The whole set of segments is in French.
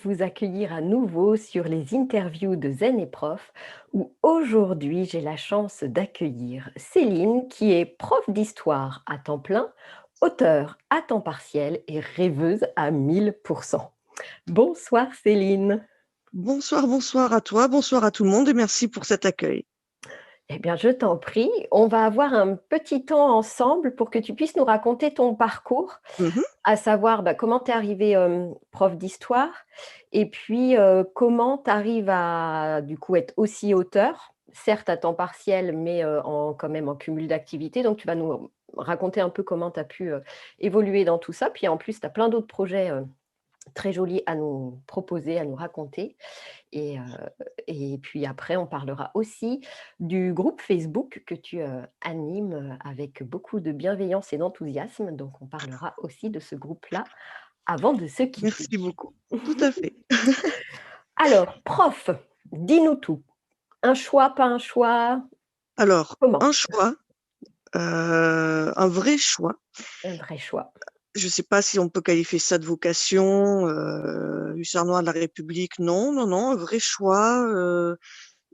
vous accueillir à nouveau sur les interviews de Zen et Prof, où aujourd'hui j'ai la chance d'accueillir Céline, qui est prof d'histoire à temps plein, auteure à temps partiel et rêveuse à 1000%. Bonsoir Céline. Bonsoir, bonsoir à toi, bonsoir à tout le monde et merci pour cet accueil. Eh bien, je t'en prie, on va avoir un petit temps ensemble pour que tu puisses nous raconter ton parcours, Mhm. à savoir comment tu es arrivée prof d'histoire et puis comment tu arrives à du coup être aussi auteur, certes à temps partiel, mais quand même en cumul d'activités. Donc, tu vas nous raconter un peu comment tu as pu évoluer dans tout ça. Puis en plus, tu as plein d'autres projets très jolis à nous proposer, à nous raconter. Et, heu et puis après, on parlera aussi du groupe Facebook que tu, animes, avec beaucoup de bienveillance et d'enthousiasme. Donc on parlera aussi de ce groupe-là avant de se quitter. Merci beaucoup. Tout à fait. Alors, prof, dis-nous tout. Un choix, pas un choix? Alors, Comment? un choix, un vrai choix. Un vrai choix. Je ne sais pas si on peut qualifier ça de vocation, hussard noir de la République, non, non, non, un vrai choix.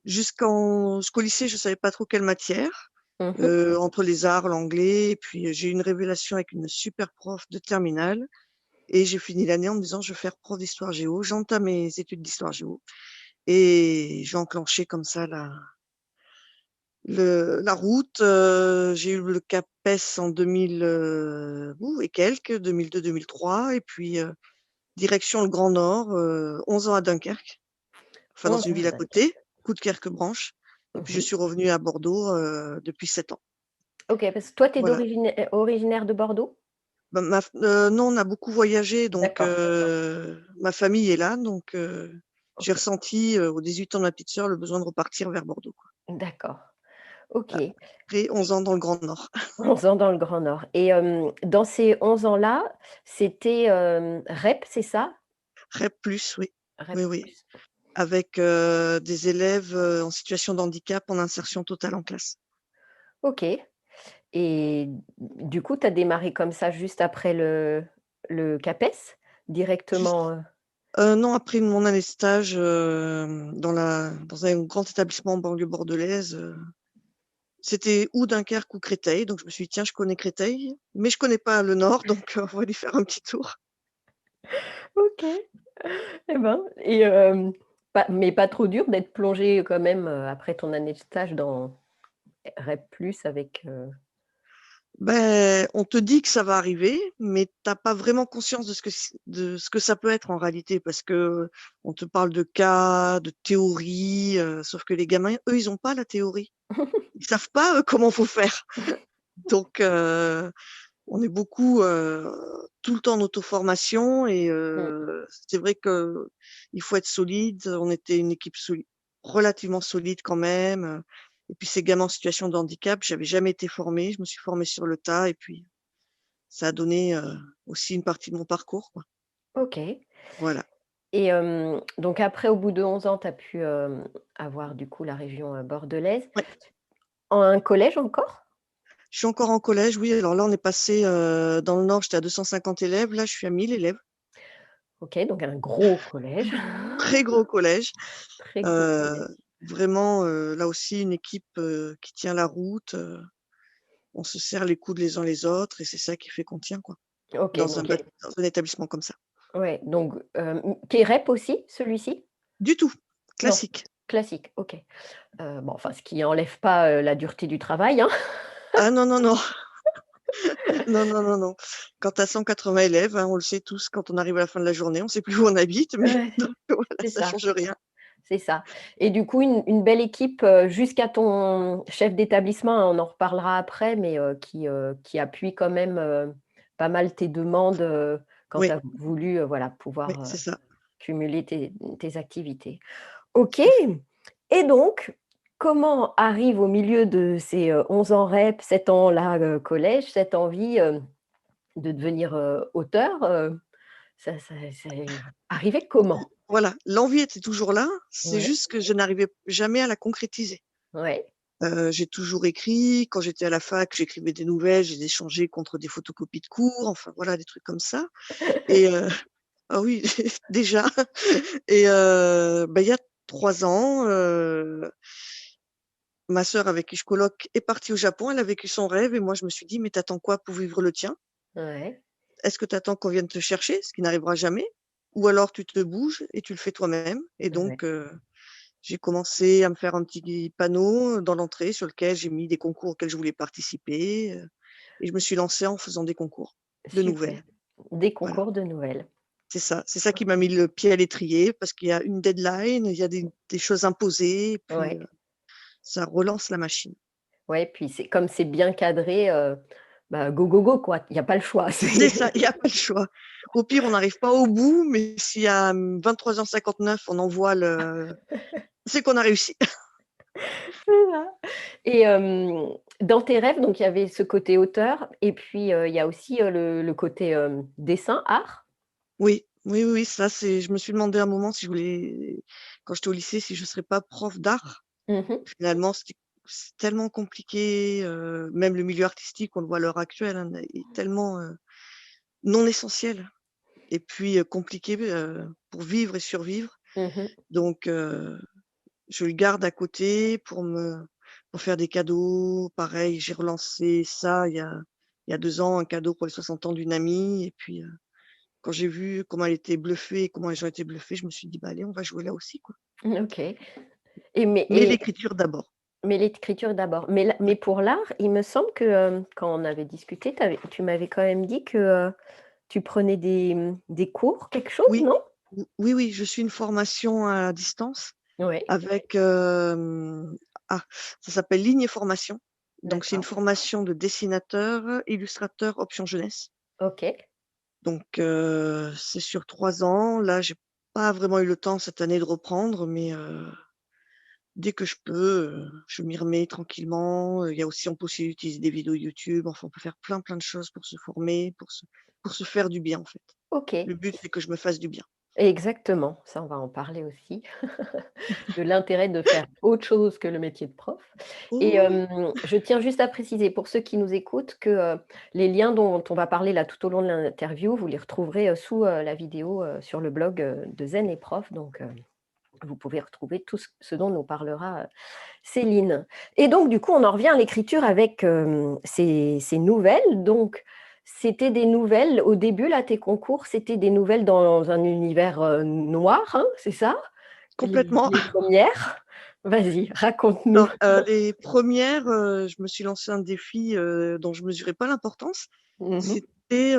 Jusqu'au lycée, je ne savais pas trop quelle matière, Mmh. entre les arts, l'anglais, et puis j'ai eu une révélation avec une super prof de terminale. Et j'ai fini l'année en me disant, je vais faire prof d'histoire géo. J'entame mes études d'histoire géo. Et j'ai enclenché comme ça la route. J'ai eu le CAPES en 2000 et quelques, 2002-2003. Et puis, direction le Grand Nord, 11 ans à Dunkerque, enfin dans 11 une ans ville à d'accord. côté, Coudekerque-Branche. Et puis, je Mmh. suis revenue à Bordeaux depuis 7 ans. OK, parce que toi, tu es Voilà. originaire de Bordeaux? Bah, non, on a beaucoup voyagé, donc D'accord, ma famille est là. Donc, j'ai OK, ressenti aux 18 ans de ma petite sœur le besoin de repartir vers Bordeaux, quoi. d'accord. OK. Voilà. Après 11 ans dans le Grand Nord. 11 ans dans le Grand Nord et dans ces 11 ans-là, c'était, REP, c'est ça? REP+, oui. REP+. Oui, oui. Avec des élèves en situation de handicap en insertion totale en classe. OK et du coup, tu as démarré comme ça juste après le CAPES? Juste Directement, non, après mon année de stage, dans un grand établissement en banlieue bordelaise, c'était ou Dunkerque ou Créteil. Donc je me suis dit: «Tiens, je connais Créteil, mais je connais pas le Nord, donc on va aller faire un petit tour». OK et ben et pas trop dur d'être plongé quand même, après ton année de stage dans REP+ avec, Ben, on te dit que ça va arriver, mais t'as pas vraiment conscience de ce que ça peut être en réalité, parce que on te parle de cas, de théorie, sauf que les gamins, eux, ils ont pas la théorie. Ils savent pas, comment faut faire. Donc, on est beaucoup, tout le temps en auto-formation. Et mmh, c'est vrai que il faut être solide. On était une équipe relativement solide quand même, et puis ces gamins en situation de handicap, j'avais jamais été formée. Je me suis formée sur le tas, et puis ça a donné, aussi une partie de mon parcours, quoi. OK Voilà. et donc après, au bout de 11 ans, tu as pu, avoir du coup la région, bordelaise. Ouais. En un collège encore? Je suis encore en collège, oui. Alors là, on est passé, dans le Nord, j'étais à 250 élèves. Là, je suis à 1000 élèves. OK, donc un gros collège, Très gros collège. très gros Heu, collège. Vraiment, là aussi une équipe, qui tient la route. On se serre les coudes les uns les autres, et c'est ça qui fait qu'on tient, quoi, OK, donc dans un établissement comme ça. ouais, donc qui est REP aussi, celui-ci? Du tout, Non, classique. classique, OK. Bon, enfin, ce qui enlève pas, la dureté du travail, hein. Ah non, non, non, non, non, non, non. Quand tu as 180 élèves, hein, on le sait tous, quand on arrive à la fin de la journée, on sait plus où on habite, mais Ouais, donc voilà, c'est ça ça, change rien. c'est ça et du coup, une belle équipe, jusqu'à ton chef d'établissement, on en reparlera après, mais qui appuie quand même, pas mal tes demandes, quand tu Oui, as voulu, voilà, oui, pouvoir, c'est ça, cumuler tes activités. OK tout à fait. et donc, comment arrive au milieu de ces, 11 ans REP, 7 ans là, collège, cette envie, de devenir, auteur, ça c'est arrivé comment? Voilà, l'envie était toujours là, c'est Ouais, juste que je n'arrivais jamais à la concrétiser. ouais. J'ai toujours écrit. Quand j'étais à la fac, j'écrivais des nouvelles, je les échangeais contre des photocopies de cours, enfin voilà, des trucs comme ça. Et Ah oui, déjà. Et bah, il y a 3 ans, ma sœur avec qui je coloc est partie au Japon. Elle a vécu son rêve et moi je me suis dit: «Mais t'attends quoi pour vivre le tien? Ouais, Est-ce que t'attends qu'on vienne te chercher?» ce qui n'arrivera jamais, ou alors tu te bouges et tu le fais toi-même. Et ouais. donc j'ai commencé à me faire un petit panneau dans l'entrée sur lequel j'ai mis des concours auxquels je voulais participer, et je me suis lancée en faisant des concours de Super. nouvelles. Des Voilà, concours de nouvelles. c'est ça qui m'a mis le pied à l'étrier parce qu'il y a une deadline, il y a des choses imposées et puis, Ouais, ça relance la machine. ouais, puis c'est comme c'est bien cadré, bah, go, go, go, quoi. Il y a pas le choix, C'est c'est ça, il y a pas le choix. Au pire, on n'arrive pas au bout, mais si à 23h59 on envoie c'est qu'on a réussi. c'est ça. Et dans tes rêves, donc il y avait ce côté auteur et puis, il y a aussi, le côté, dessin, art? Oui, oui, oui, oui, ça c'est je me suis demandé un moment si je voulais quand j'étais au lycée, si je serais pas prof d'art. Mmh mh. Finalement, c'est tellement compliqué, même le milieu artistique, on le voit à l'heure actuelle, hein, est tellement, non essentiel et puis, compliqué, pour vivre et survivre. Mmh. Donc je le garde à côté pour faire des cadeaux. Pareil, j'ai relancé ça il y a 2 ans, un cadeau pour les 60 ans d'une amie et puis, quand j'ai vu comment elle était bluffée et comment les gens étaient bluffés, je me suis dit: «Bah, allez, on va jouer là aussi, quoi». OK. Et mais Mais et l'écriture d'abord. mais l'écriture d'abord. Mais Ouais. pour l'art, il me semble que, quand on avait discuté, tu m'avais quand même dit que, tu prenais des cours, quelque chose, Oui, non? oui, oui, je suis une formation à distance Ouais, avec, ah, ça s'appelle Ligne Formation. Donc c'est une d'accord. formation de dessinateur, illustrateur, option jeunesse. OK. Donc c'est sur 3 ans. Là, j'ai pas vraiment eu le temps cette année de reprendre, mais dès que je peux, je m'y remets tranquillement. Il y a aussi on peut aussi utiliser des vidéos YouTube. Enfin, on peut faire plein, plein de choses pour se former, pour se faire du bien, en fait. OK. Le but, c'est que je me fasse du bien. Exactement, ça on va en parler aussi, de l'intérêt de faire autre chose que le métier de prof. Et Oh oui! je tiens juste à préciser pour ceux qui nous écoutent que, les liens dont on va parler là tout au long de l'interview, vous les retrouverez, sous, la vidéo, sur le blog, de Zen et Prof, donc vous pouvez retrouver tout ce dont nous parlera, Céline. Et donc du coup, on en revient à l'écriture avec, ces nouvelles. Donc c'était des nouvelles au début là, tes concours, c'était des nouvelles dans un univers, noir, hein, c'est ça? Complètement. Les premières? Vas-y, raconte-nous. Alors, les premières, je me suis lancé un défi, dont je mesurais pas l'importance. Mmh mh. C'était,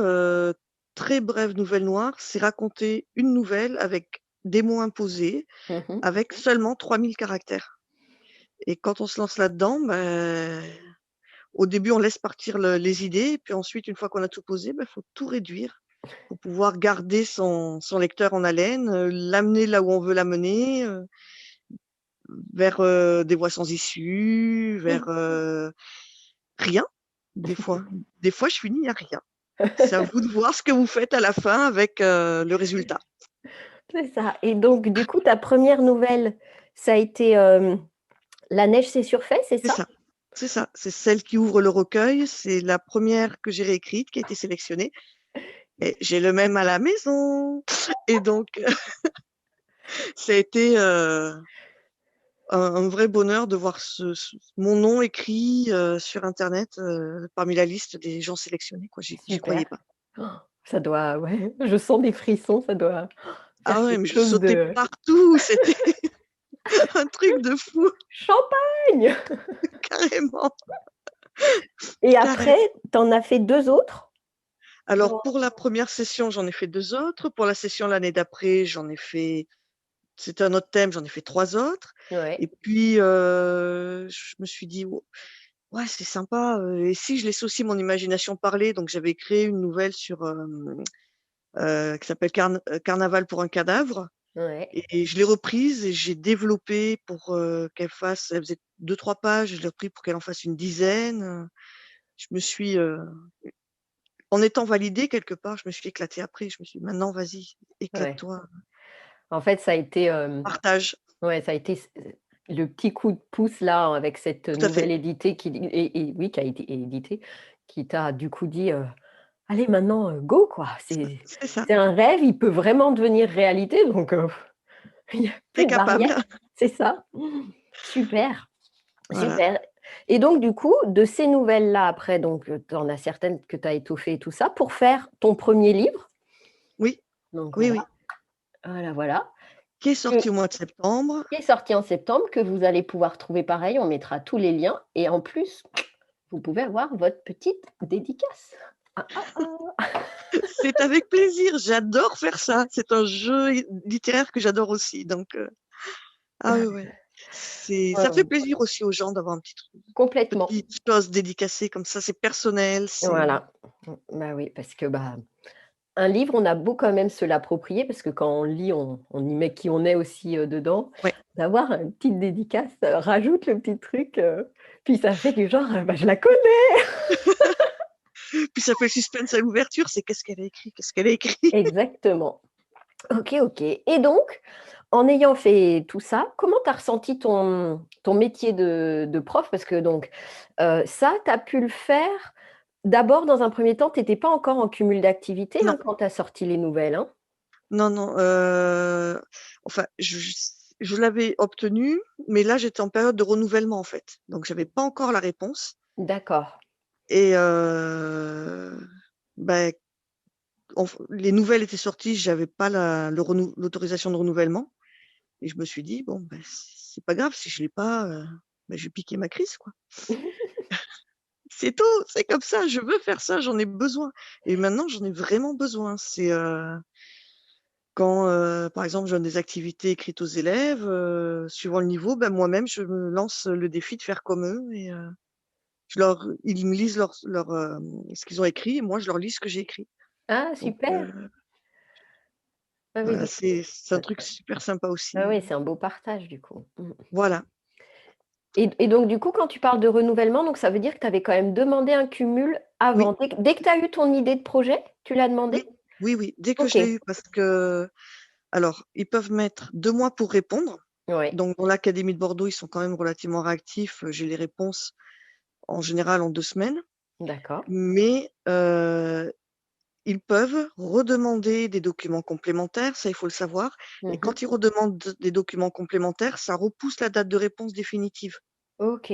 très brève nouvelle noire, c'est raconter une nouvelle avec des mots imposés, Mmh. avec seulement 3000 caractères. Et quand on se lance là-dedans, au début, on laisse partir les idées et puis ensuite, une fois qu'on a tout posé, faut tout réduire pour pouvoir garder son lecteur en haleine, l'amener là où on veut l'amener, vers, des voies sans issue, vers, rien, des fois. Des fois, je finis, il y a rien. C'est à vous de voir ce que vous faites à la fin avec, le résultat. C'est ça. Et donc du coup, ta première nouvelle, ça a été, La neige s'est surfait, c'est C'est ça? ça, c'est ça. C'est celle qui ouvre le recueil, c'est la première que j'ai réécrite, qui a été sélectionnée et j'ai le même à la maison et donc ça a été, un vrai bonheur de voir mon nom écrit, sur internet, parmi la liste des gens sélectionnés, quoi. J'y Super. croyais pas. Ça doit, ouais, je sens des frissons, ça doit faire Ah ouais, quelque mais je chose sautais de partout, c'était un truc de fou, champagne! carrément, Et carrément. après, tu en as fait 2 autres? Alors Dans pour la première session, j'en ai fait 2 autres. Pour la session l'année d'après, j'en ai fait c'était un autre thème, j'en ai fait 3 autres ouais. et puis, je me suis dit: Ouais, c'est sympa, et si je laissais aussi mon imagination parler?» donc j'avais créé une nouvelle sur, qui s'appelle Carnaval pour un cadavre Ouais. et je l'ai reprise et j'ai développé pour, qu'elle fasse elle faisait 2-3 pages, je l'ai repris pour qu'elle en fasse une dizaine, je me suis, en étant validée quelque part, je me suis éclatée après. Je me suis dit: «Maintenant vas-y, Ouais. éclate-toi, En fait, ça a été, partage». ouais, ça a été le petit coup de pouce là, avec cette Tout à nouvelle fait. éditée qui et oui, qui a été éditée, qui t'a du coup dit, allez maintenant, go quoi. C'est ça, C'est un rêve, il peut vraiment devenir réalité donc il y a tu plus de capable. barrière. C'est ça. Super, Voilà. super et donc du coup, de ces nouvelles-là après donc tu en as certaines que tu as étoffées et tout ça pour faire ton premier livre, Oui, donc oui, voilà, oui, voilà, voilà, qui est que sorti au mois de septembre. qui est sorti en septembre, que vous allez pouvoir trouver pareil, on mettra tous les liens et en plus, vous pouvez avoir votre petite dédicace. Ah, ah, ah. C'est avec plaisir, j'adore faire ça. C'est un jeu littéraire que j'adore aussi. Donc, ah oui, ouais. Ça fait Ouais, plaisir aussi aux gens d'avoir complètement. petite chose dédicacée comme ça. C'est personnel. Voilà. Bah oui, parce que, bah, un livre, on a beau quand même se l'approprier parce que quand on lit, on y met qui on est aussi, dedans. Ouais. D'avoir une petite dédicace, rajoute le petit truc, puis ça fait du genre, bah, je la connais! Puis ça fait le suspense à l'ouverture. C'est qu'est-ce qu'elle a écrit? Qu'est-ce qu'elle a écrit? Exactement. OK, OK et donc, en ayant fait tout ça, comment tu as ressenti ton métier de prof? Parce que donc, ça, tu as pu le faire d'abord dans un premier temps, tu étais pas encore en cumul d'activités, Non, hein, quand tu as sorti les nouvelles, hein? non, non. Enfin, je l'avais obtenu, mais là, j'étais en période de renouvellement, en fait. Donc, j'avais pas encore la réponse. D'accord. Et ben, les nouvelles étaient sorties, j'avais pas l'autorisation de renouvellement. Et je me suis dit, bon, ben, c'est pas grave, si je l'ai pas, ben, je vais piquer ma crise, quoi. C'est tout, c'est comme ça, je veux faire ça, j'en ai besoin. Et maintenant, j'en ai vraiment besoin. C'est quand, par exemple, je donne des activités écrites aux élèves, suivant le niveau, ben, moi-même, je me lance le défi de faire comme eux et ils me lisent ce qu'ils ont écrit et moi, je leur lis ce que j'ai écrit. Ah Donc, super! Ah oui voilà, donc c'est un truc super sympa ah aussi. oui, c'est un beau partage du coup. Voilà. Et donc du coup, quand tu parles de renouvellement, donc ça veut dire que tu avais quand même demandé un cumul Oui, avant? Dès que tu as eu ton idée de projet, tu l'as demandé? oui, oui, oui, dès que OK. je l'ai eu parce que alors, ils peuvent mettre 2 mois pour répondre. Ouais, Donc dans l'académie de Bordeaux, ils sont quand même relativement réactifs. J'ai les réponses en général en 2 semaines. d'accord. Mais ils peuvent redemander des documents complémentaires, ça, il faut le savoir. Et Mmh. quand ils redemandent des documents complémentaires, ça repousse la date de réponse définitive. OK.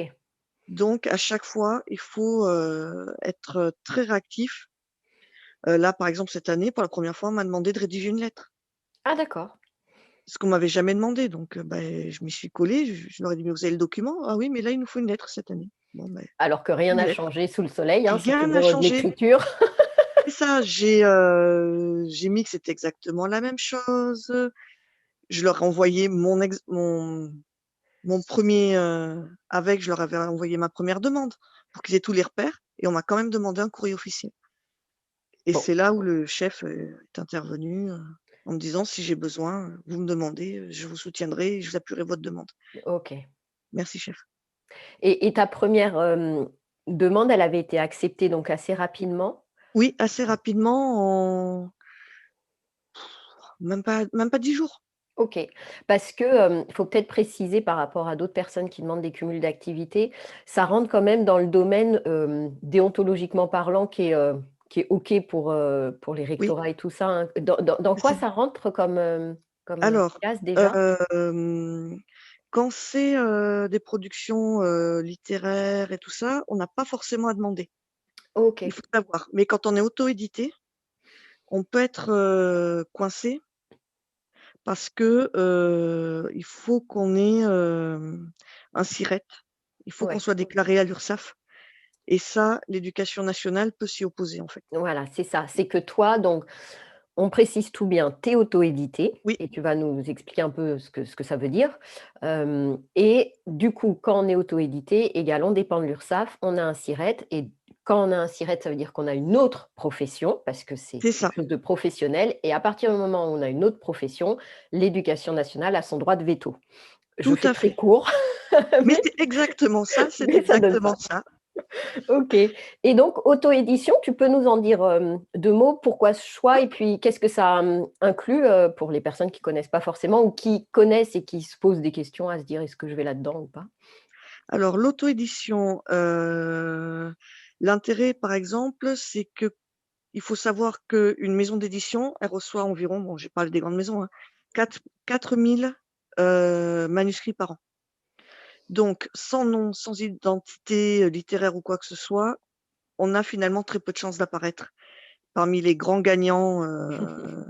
Donc à chaque fois, il faut, être très réactif. Là, par exemple, cette année, pour la première fois, on m'a demandé de rédiger une lettre. Ah d'accord. Ce qu'on m'avait jamais demandé. Donc, beh, je m'y suis collée, je leur ai dit: «Mais vous avez le document?» «Ah oui, mais là, il nous faut une lettre cette année». Bon, beh, Alors que rien une n'a lettre. changé sous le soleil, hein, c'est Rien n'a toujours de changé. l'écriture. C'est ça, j'ai mis que c'était exactement la même chose. Je leur ai envoyé mon 1er, je leur avais envoyé ma première demande pour qu'ils aient tous les repères et on m'a quand même demandé un courrier officiel. Et Bon, c'est là où le chef, est intervenu, en me disant: «Si j'ai besoin, vous me demandez, je vous soutiendrai et je vous appuierai votre demande». OK. Merci chef. Et ta première demande, elle avait été acceptée donc assez rapidement? Oui, assez rapidement en même pas 10 jours. OK. Parce que, il faut peut-être préciser par rapport à d'autres personnes qui demandent des cumuls d'activités, ça rentre quand même dans le domaine, déontologiquement parlant qui est OK pour les Oui, rectorats et tout ça, hein. Dans c'est quoi ça. ça rentre comme, comme Alors, case déjà? hem, quand c'est, des productions, littéraires et tout ça, on n'a pas forcément à demander. Il OK. faut savoir. Mais quand on est auto-édité, on peut être, coincé parce que, il faut qu'on ait, un SIRET. Il faut qu'on Ouais. soit déclaré à l'URSSAF et ça, l'éducation nationale peut s'y opposer, en fait. Voilà, c'est ça. C'est que toi donc on précise tout bien, tu es auto-édité Oui, et tu vas nous expliquer un peu ce que ça veut dire. Et du coup, quand on est auto-édité, égal, on dépend de l'URSSAF, on a un SIRET et quand on a un SIRET, ça veut dire qu'on a une autre profession parce que c'est c'est quelque ça, chose de professionnel et à partir du moment où on a une autre profession, l'éducation nationale a son droit de veto. Je tout fais à très fait. court, Mais mais c'est exactement ça, c'est mais ça donne exactement ça. ça. OK et donc auto-édition, tu peux nous en dire, 2 mots? Pourquoi ce choix? Et puis qu'est-ce que ça, inclut, pour les personnes qui connaissent pas forcément ou qui connaissent et qui se posent des questions à se dire: «Est-ce que je vais là-dedans ou pas?» Alors l'auto-édition, l'intérêt, par exemple, c'est que il faut savoir qu'une maison d'édition, elle reçoit environ, bon, j'ai parlé des grandes maisons, hein, 4 000 manuscrits par an. Donc, sans nom, sans identité littéraire ou quoi que ce soit, on a finalement très peu de chances d'apparaître parmi les grands gagnants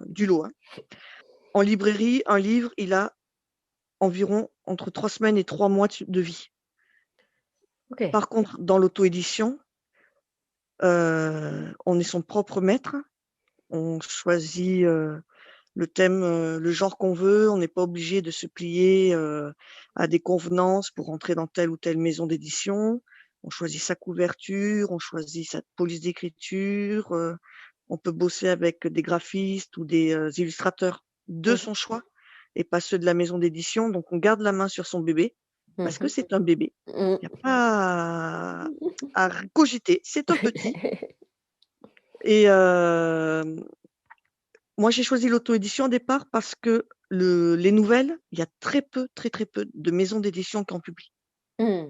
du lot, hein. En librairie, un livre, il a environ entre 3 semaines et 3 mois de vie. OK. Par contre, dans l'auto-édition, on est son propre maître. On choisit le thème, le genre qu'on veut. On n'est pas obligé de se plier à des convenances pour entrer dans telle ou telle maison d'édition. On choisit sa couverture, on choisit sa police d'écriture. On peut bosser avec des graphistes ou des illustrateurs de Mmh son choix et pas ceux de la maison d'édition. Donc, on garde la main sur son bébé parce que mh. c'est un bébé. Mmh. Il n'y a pas à cogiter. C'est un petit. Et moi, j'ai choisi l'auto-édition au départ parce que les nouvelles, il y a très peu, très très peu de maisons d'édition qui en publient. Mmh.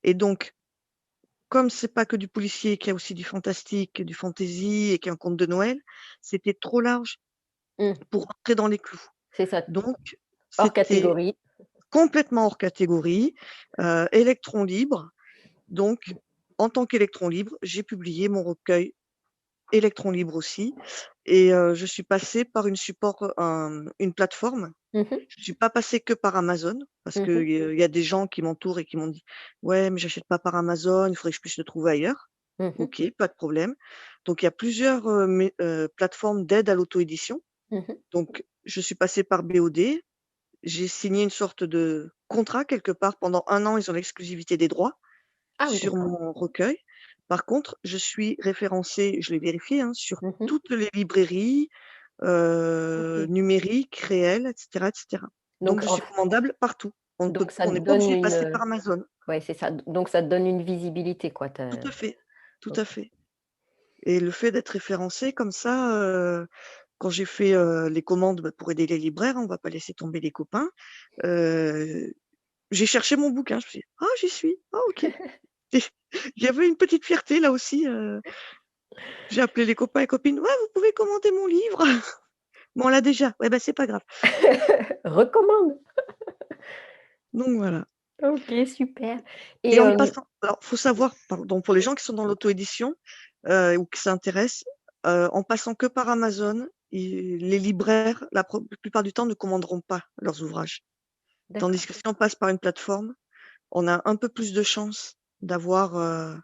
Et donc, comme c'est pas que du policier, qu'il y a aussi du fantastique, du fantasy et qu'il y a un conte de Noël, c'était trop large Mmh. pour entrer dans les clous. C'est ça, Donc, hors c'était catégorie. complètement hors catégorie, électron libre. Donc, en tant qu'électron libre, j'ai publié mon recueil électron libre aussi. Et je suis passée par une plateforme. Mmh mh. Je suis pas passée que par Amazon parce Mmh mh. qu'il y a des gens qui m'entourent et qui m'ont dit: «Ouais, mais j'achète pas par Amazon, il faudrait que je puisse le trouver ailleurs». Mmh mh. OK, pas de problème. Donc il y a plusieurs, plateformes d'aide à l'auto-édition. Mmh mh. Donc je suis passée par BOD. J'ai signé une sorte de contrat quelque part. Pendant 1 an, ils ont l'exclusivité des droits Ah oui, sur d'accord. mon recueil. Par contre, je suis référencée, je l'ai vérifié, hein, sur Mmh mh. toutes les librairies, OK. numériques, réelles, et cetera, et cetera. Donc Donc je en suis f commandable partout. donc ça On te n'est pas donne obligé de une, passer par Amazon. ouais, c'est ça, donc ça te donne une visibilité quoi, tu Tout à fait, tout OK. à fait. Et le fait d'être référencé comme ça, quand j'ai fait, les commandes, bah, pour aider les libraires, on va pas laisser tomber les copains, heu, j'ai cherché mon bouquin, je me suis dit: «Ah j'y suis, ah OK». Et il y avait une petite fierté là aussi, j'ai appelé les copains et copines: «Ouais, vous pouvez commander mon livre?» «Mais on l'a déjà». «Ouais, bah, c'est pas grave». Recommande. Donc voilà. OK, super. Et Et en passant, alors faut savoir, pardon, pour les gens qui sont dans l'auto-édition, ou qui s'intéressent, en passant que par Amazon, les libraires, la plupart du temps, ne commanderont pas leurs ouvrages. Tandis d'accord. que si on passe par une plateforme, on a un peu plus de chances d'avoir,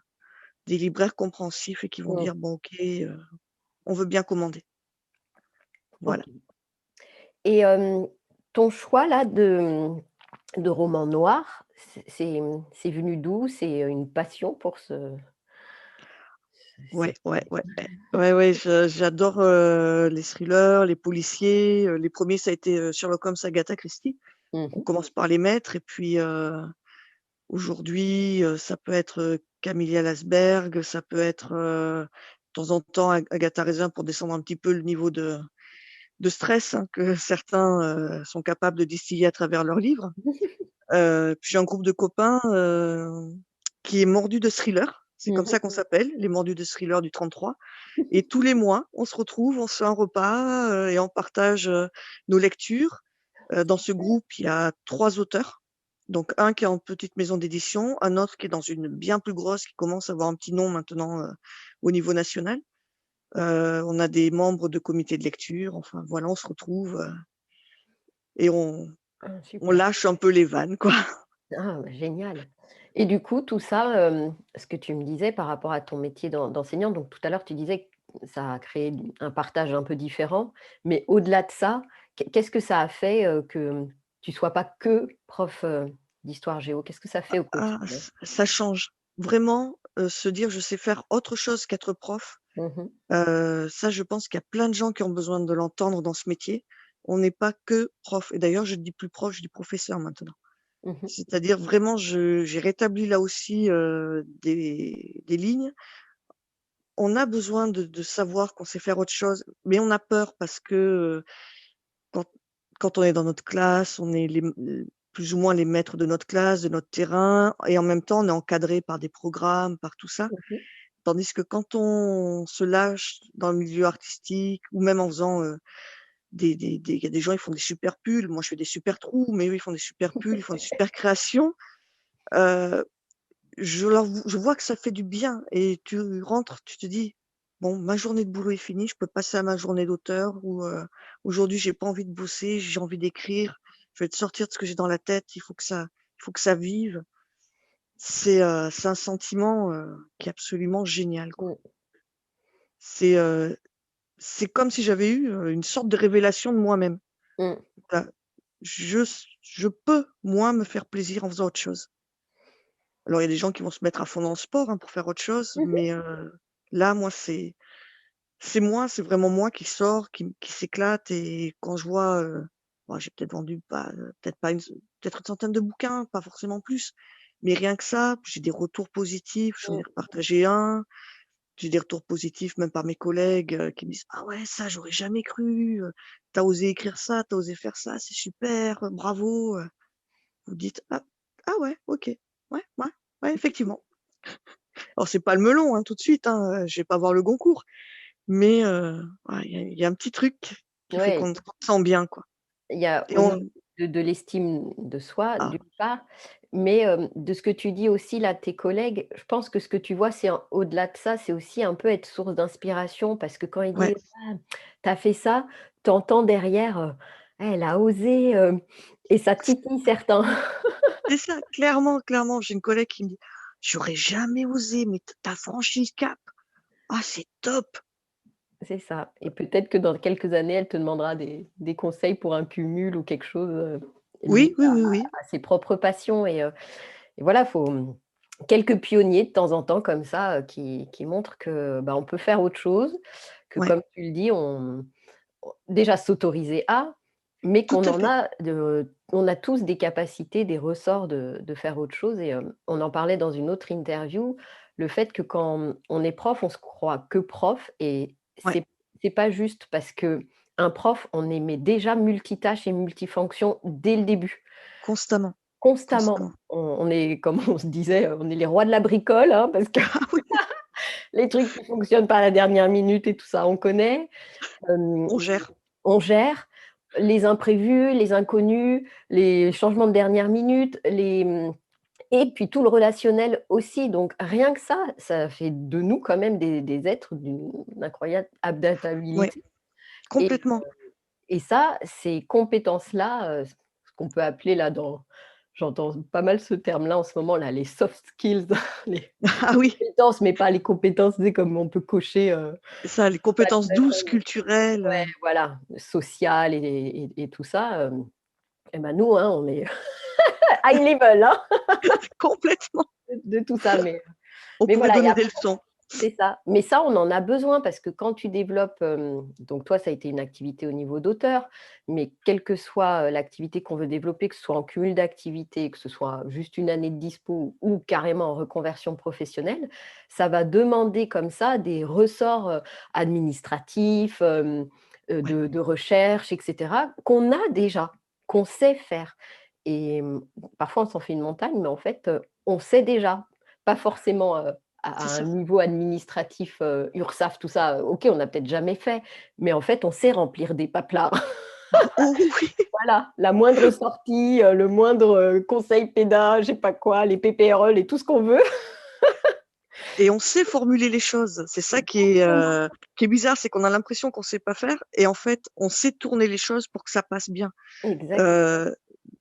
des libraires compréhensifs et qui vont Mmh. dire: «Bon OK, on veut bien commander». Voilà. OK. Et ton choix là de roman noir, c'est venu d'où? C'est, une passion pour Ouais, cette ouais, ouais, ouais. Ouais, ouais, j'adore, les thrillers, les policiers, les premiers ça a été, Sherlock Holmes, Agatha Christie. mmh On mh. commence par les maîtres et puis, aujourd'hui, ça peut être, Camélia Lansberg, ça peut être, de temps en temps Agatha Raisin pour descendre un petit peu le niveau de stress, hein, que certains, sont capables de distiller à travers leurs livres. Puis j'ai un groupe de copains, qui est mordu de thriller. C'est comme Mmh. ça qu'on s'appelle, les mordus de thriller du 33. Et tous les mois, on se retrouve, on se fait un repas, et on partage, nos lectures. Dans ce groupe, il y a 3 auteurs. Donc un qui est en petite maison d'édition, un autre qui est dans une bien plus grosse, qui commence à avoir un petit nom maintenant, au niveau national. On a des membres de comités de lecture, enfin voilà, on se retrouve, et Ah on super. lâche un peu les vannes, quoi. Ah bah, génial. Et du coup tout ça, ce que tu me disais par rapport à ton métier d'enseignant, donc tout à l'heure tu disais que ça a créé un partage un peu différent, mais au-delà de ça, qu'est-ce que ça a fait, que tu sois pas que prof, d'histoire géo? Qu'est-ce que ça fait au Ah, quotidien? ça change. Vraiment, se dire: «Je sais faire autre chose qu'être prof», Mmh mh. ça, je pense qu'il y a plein de gens qui ont besoin de l'entendre dans ce métier. On n'est pas que prof et d'ailleurs je ne dis plus prof, je dis professeur maintenant. Mmh mh. C'est-à-dire vraiment j'ai rétabli là aussi, des lignes. On a besoin de savoir qu'on sait faire autre chose, mais on a peur parce que, quand quand on est dans notre classe, on est plus ou moins les maîtres de notre classe, de notre terrain et en même temps, on est encadré par des programmes, par tout ça. Mmh mh. Tandis que quand on se lâche dans le milieu artistique ou même en faisant il y a des gens, ils font des super pulls. Moi, je fais des super trous, mais eux, ils font des super pulls, ils font des super créations. Euh, je vois que ça fait du bien et tu rentres, tu te dis, bon, ma journée de boulot est finie, je peux passer à ma journée d'auteur ou aujourd'hui, j'ai pas envie de bosser, j'ai envie d'écrire, je vais te sortir de ce que j'ai dans la tête, il faut que ça vive. C'est un sentiment qui est absolument génial, quoi. Mmh, C'est c'est comme si j'avais eu une sorte de révélation de moi-même. mmh. Voilà. Je, je peux, moi, me faire plaisir en faisant autre chose. Alors, il y a des gens qui vont se mettre à fond dans le sport pour faire autre chose, Mmh mh. mais là, moi, c'est moi, c'est vraiment moi qui sort, qui s'éclate. Et quand je vois, bon, j'ai peut-être vendu peut-être pas peut-être une centaine de bouquins, pas forcément plus, mais rien que ça, j'ai des retours positifs, j'en ai Mmh. repartagé un, j'ai des retours positifs même par mes collègues qui me disent: «Ah ouais, ça, j'aurais jamais cru, tu osé écrire ça, t'as osé faire ça, c'est super, bravo». Vous dites: «Ah, ah ouais, OK, ouais, ouais, ouais, effectivement». Alors c'est pas le melon, hein, tout de suite, hein, je vais pas voir le Goncourt, mais ouais, il y a un petit truc qui fait Ouais, qu'on se sent bien, quoi. il y a Et au niveau on de l'estime de soi, ah, d'une part, mais de ce que tu dis aussi là, tes collègues, je pense que ce que tu vois, c'est au-delà de ça, c'est aussi un peu être source d'inspiration parce que quand ils ouais, disent: «Ah, tu as fait ça», tu entends derrière, «Ah, elle a osé», et ça titille certains. c'est ça, clairement, clairement. J'ai une collègue qui me dit: «J'aurais jamais osé, mais tu as franchi le cap. Ah, c'est top!» C'est ça et peut-être que dans quelques années, elle te demandera des conseils pour un cumul ou quelque chose, lié Oui, oui, oui, oui, à ses propres passions et voilà, faut, quelques pionniers de temps en temps comme ça, qui montrent que, bah, on peut faire autre chose, que ouais, comme tu le dis, on déjà s'autoriser à, mais tout qu'on à en fait. a on a tous des capacités, des ressorts de faire autre chose et on en parlait dans une autre interview, le fait que quand on est prof, on se croit que prof et Ouais, c'est pas juste parce qu'un prof, on est déjà multitâche et multifonction dès le début. constamment, Constamment. constamment. On est comme on se disait, on est les rois de la bricole, hein, parce que Ah oui, les trucs qui fonctionnent pas à la dernière minute et tout ça, on connaît. Hem, on gère. on gère les imprévus, les inconnus, les changements de dernière minute, et puis tout le relationnel aussi. Donc rien que ça fait de nous quand même des êtres d'une incroyable Ouais, adaptabilité et complètement. ça, ces compétences-là, ce qu'on peut appeler là dans j'entends pas mal ce terme-là en ce moment là, les soft skills, les Ah oui, compétences, mais pas les compétences, tu sais, comme on peut cocher, c'est ça, les compétences douces, culturelles, ouais, voilà, sociales et tout ça, et ben nous, hein, on est high level, hein, complètement. de tout ça, On mais pourrait voilà, il y donner a des leçons. c'est ça. Mais ça, on en a besoin parce que quand tu développes, donc toi, ça a été une activité au niveau d'auteur, mais quelle que soit, l'activité qu'on veut développer, que ce soit en cumul d'activités, que ce soit juste une année de dispo ou carrément en reconversion professionnelle, ça va demander comme ça des ressorts, administratifs, Ouais, de recherche et cetera, qu'on a déjà, qu'on sait faire et parfois on s'en fait une montagne, mais en fait, on sait déjà. Pas forcément, à c'est un ça. niveau administratif, URSSAF, tout ça, OK, on n'a peut-être jamais fait, mais en fait, on sait remplir des papelards. Oh oui! Voilà, la moindre sortie, le moindre, conseil pédag, je sais pas quoi, les PPRE, et tout ce qu'on veut. Et on sait formuler les choses. C'est ça Exactement. qui est bizarre, c'est qu'on a l'impression qu'on sait pas faire et en fait, on sait tourner les choses pour que ça passe bien. Exact. Heu,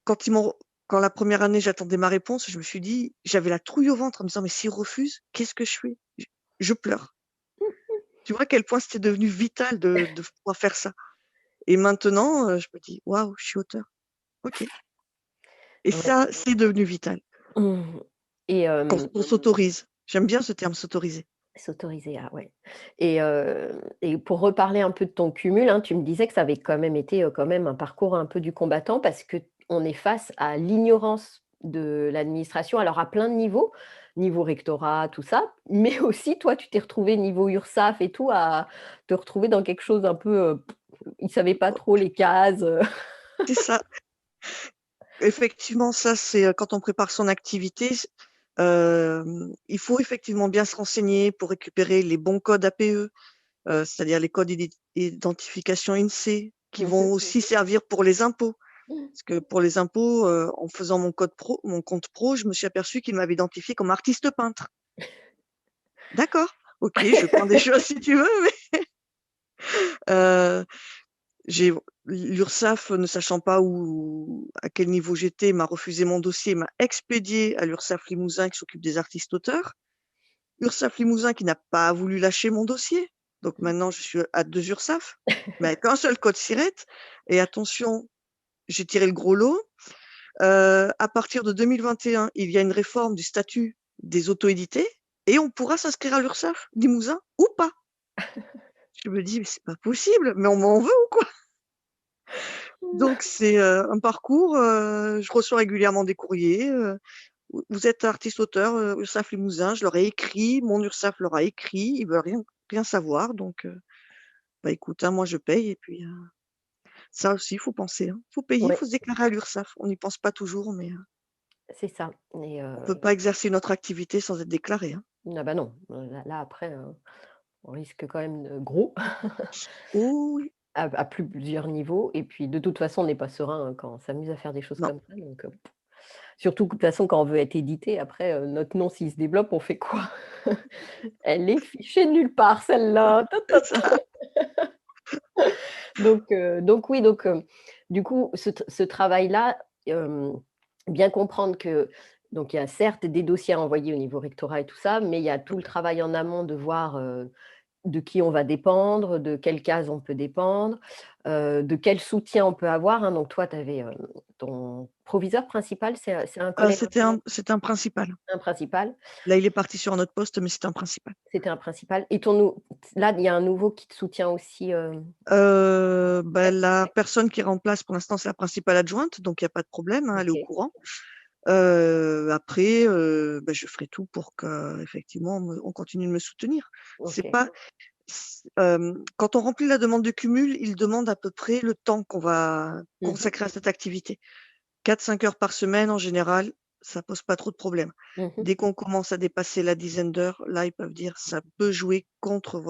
quand ils m'ont quand la première année, j'attendais ma réponse, je me suis dit j'avais la trouille au ventre en me disant: «Mais s'ils refusent, qu'est-ce que je fais?» Je pleure. Tu vois à quel point c'était devenu vital de pouvoir faire ça et maintenant, je me dis: «Waouh, je suis auteur. OK». Et Ouais. ça, c'est devenu vital Mmh et quand on s'autorise. J'aime bien ce terme «s'autoriser». s'autoriser à ouais et pour reparler un peu de ton cumul, hein, tu me disais que ça avait quand même été, quand même un parcours un peu du combattant parce qu'on est face à l'ignorance de l'administration, alors à plein de niveaux, niveau rectorat, tout ça, mais aussi toi, tu t'es retrouvé niveau URSSAF et tout à te retrouver dans quelque chose un peu, ils ne savaient pas trop les cases, C'est ça. Effectivement, ça, c'est, quand on prépare son activité, Il faut effectivement bien se renseigner pour récupérer les bons codes APE, c'est-à-dire les codes d'identification INSEE, qui Mmh vont aussi servir pour les impôts. mh. Parce que pour les impôts, en faisant mon compte pro, je me suis aperçue qu'il m'avait identifié comme artiste peintre. D'accord, OK, je prends des choses si tu veux, mais heu, j'ai l'URSSAF, ne sachant pas à quel niveau j'étais, m'a refusé mon dossier, m'a expédié à l'URSSAF Limousin qui s'occupe des artistes auteurs. URSSAF Limousin qui n'a pas voulu lâcher mon dossier. Donc maintenant, je suis à 2 URSSAF, mais avec un seul code SIRET. Et attention, j'ai tiré le gros lot. À partir de 2021, il y a une réforme du statut des auto-édités et on pourra s'inscrire à l'URSSAF Limousin ou pas. Je me dis: «Mais c'est pas possible, mais on m'en veut ou quoi?» Donc c'est, un parcours, je reçois régulièrement des courriers, «Vous êtes artiste-auteur, URSSAF Limousin». Je leur ai écrit, mon URSSAF leur a écrit, ils veulent rien savoir donc bah, écoute, hein, moi je paye et puis, ça aussi, il faut penser, hein. Faut payer, il Ouais, faut se déclarer à l'URSSAF. On n'y pense pas toujours, mais, c'est ça et on peut pas exercer notre activité sans être déclaré, hein. ah bah, non, là après, on risque quand même de gros Oh oui, à plusieurs niveaux et puis de toute façon, on n'est pas serein, hein, quand on s'amuse à faire des choses non, comme ça donc surtout que de toute façon quand on veut être édité après, notre nom s'il se développe, on fait quoi? Elle est fichée nulle part celle-là, ta ta c'est ta. ça. Donc oui, du coup, ce travail-là, bien comprendre que donc il y a certes des dossiers à envoyer au niveau rectorat et tout ça, mais il y a tout le travail en amont de voir, de qui on va dépendre, de quelle case on peut dépendre, de quel soutien on peut avoir, hein. Donc toi, tu avais, ton proviseur principal, c'est un collègue C'était un principal. un principal, Là, il est parti sur un autre poste, mais c'était un principal. c'était un principal et ton nou là, il y a un nouveau qui te soutient aussi, Bah, la personne qui remplace pour l'instant, c'est la principale adjointe, donc il y a pas de problème, hein, elle est au OK, courant. Après, bah, je ferai tout pour qu'effectivement on continue de me soutenir. C'est OK. pas quand on remplit la demande de cumul, il demande à peu près le temps qu'on va Mmh consacrer à cette activité. 4-5 heures par semaine en général, ça pose pas trop de problèmes. mh. Dès qu'on commence à dépasser la dizaine d'heures, là, ils peuvent dire: «Ça peut jouer contre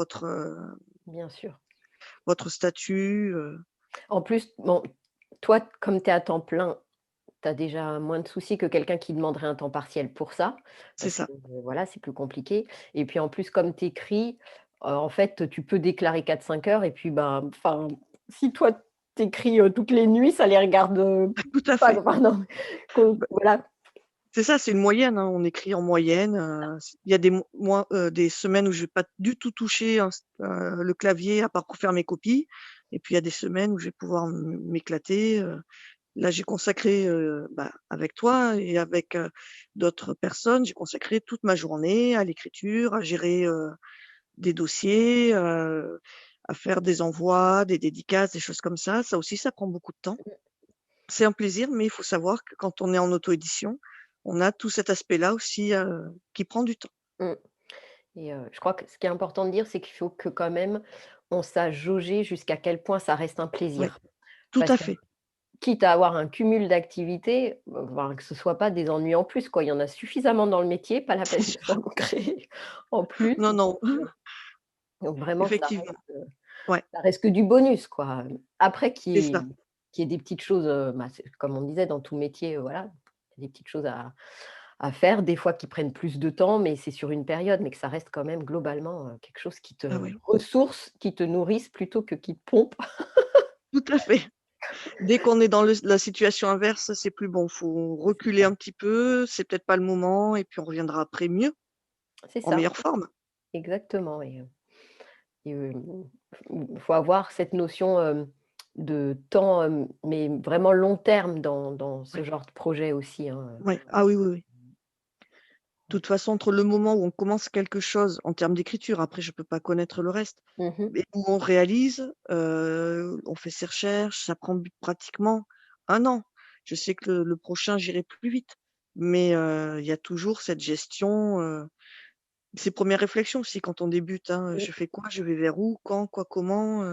Bien sûr. votre statut», En plus, bon, toi, comme tu es à temps plein, tu as déjà moins de soucis que quelqu'un qui demanderait un temps partiel pour ça, c'est parce que, ça. voilà, c'est plus compliqué et puis, en plus, comme tu écris, en fait, tu peux déclarer 4-5 heures et puis, ben, enfin, si toi, tu écris, toutes les nuits, ça les regarde, Tout à pas, fait. enfin, non, que Bah, voilà. c'est ça, c'est une moyenne, hein, on écrit en moyenne, il y a des semaines où je vais pas du tout toucher le clavier à part pour faire mes copies et puis il y a des semaines où je vais pouvoir m'éclater. Là, j'ai consacré, bah, avec toi et avec, d'autres personnes, j'ai consacré toute ma journée à l'écriture, à gérer, des dossiers, à faire des envois, des dédicaces, des choses comme ça. Ça aussi, ça prend beaucoup de temps. C'est un plaisir, mais il faut savoir que quand on est en auto-édition, on a tout cet aspect-là aussi, qui prend du temps. Mmh et je crois que ce qui est important de dire, c'est qu'il faut que quand même, on sache jauger jusqu'à quel point ça reste un Oui, plaisir. tout Parce à que fait. quitte à avoir un cumul d'activités, enfin, que ce soit pas des ennuis en plus, quoi. Il y en a suffisamment dans le métier, pas la C'est peine de sûr. s'en créer en plus. Non, non, Donc vraiment que effectivement. Ouais, ça reste que du bonus, quoi. Après c'est ça. qu'il y ait des petites choses, bah, c'est comme on disait dans tout métier, voilà, il y a des petites choses à faire, des fois qui prennent plus de temps, mais c'est sur une période, mais que ça reste quand même globalement, quelque chose qui te Ah oui, ressource, qui te nourrisse plutôt que qui te pompe. tout à fait. Dès qu'on est dans la situation inverse, c'est plus bon. Faut C'est reculer ça, un petit peu, c'est peut-être pas le moment et puis on reviendra après mieux, c'est en ça, meilleure forme. exactement et il faut avoir cette notion, de temps, mais vraiment long terme dans ce Ouais, genre de projet aussi, hein, ouais. Ah oui, oui, oui. De ouais. toute façon, entre le moment où on commence quelque chose en termes d'écriture, après je peux pas connaître le reste, Mmh. mais où on réalise, on fait ses recherches, ça prend pratiquement 1 an. Je sais que le prochain, j'irai plus vite, mais il y a toujours cette gestion, ces premières réflexions aussi quand on débute, hein, Mmh. je fais quoi? Je vais vers où? Quand? Quoi? Comment?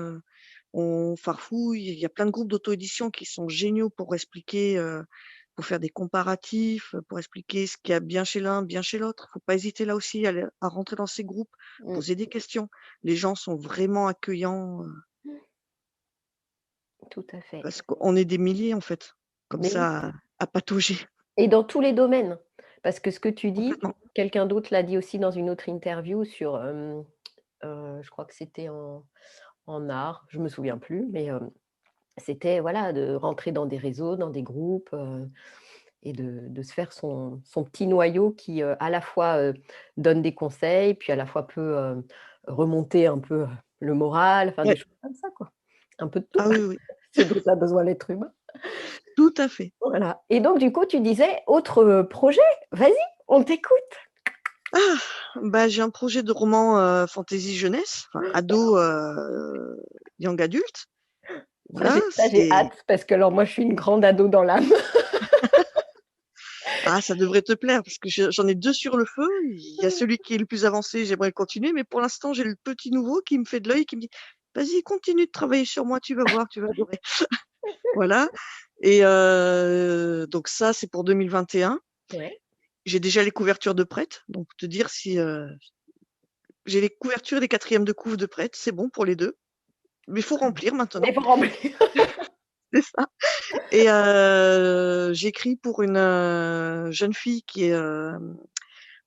On farfouille. Il y a plein de groupes d'auto-édition qui sont géniaux pour expliquer, pour faire des comparatifs, pour expliquer ce qu'il y a bien chez l'un, bien chez l'autre. Faut pas hésiter là aussi à rentrer dans ces groupes, Mmh. poser des questions. Les gens sont vraiment accueillants, Tout à fait. parce qu'on est des milliers en fait, comme Mais oui. ça à patauger Et dans tous les domaines. Parce que ce que tu dis, complètement. quelqu'un d'autre l'a dit aussi dans une autre interview sur, je crois que c'était en art, je me souviens plus, mais, c'était voilà, de rentrer dans des réseaux, dans des groupes, et de se faire son petit noyau qui, à la fois, donne des conseils, puis à la fois peut, remonter un peu, le moral, enfin des Ouais. choses comme ça quoi. Un peu de tout, Ah oui, oui, ce dont a besoin l'être humain. tout à fait. Voilà, et donc du coup tu disais autre, projet? Vas-y, on t'écoute. Ah! Bah, j'ai un projet de roman, fantasy jeunesse, enfin ado, young adulte. Ça Voilà, j'ai c'est hâte parce que alors moi je suis une grande ado dans l'âme. ah, ça devrait te plaire parce que j'en ai 2 sur le feu. Il y a celui qui est le plus avancé, j'aimerais le continuer, mais pour l'instant, j'ai le petit nouveau qui me fait de l'œil, qui me dit: «Vas-y, continue de travailler sur moi, tu vas voir, tu vas adorer». Voilà et donc ça, c'est pour 2021. Ouais. J'ai déjà les couvertures de prêtes, donc te dire si, j'ai les couvertures et les quatrièmes de couve de prêtes, c'est bon pour les 2. Mais il faut remplir Mais maintenant, il faut remplir. c'est ça et j'écris pour une, jeune fille qui est,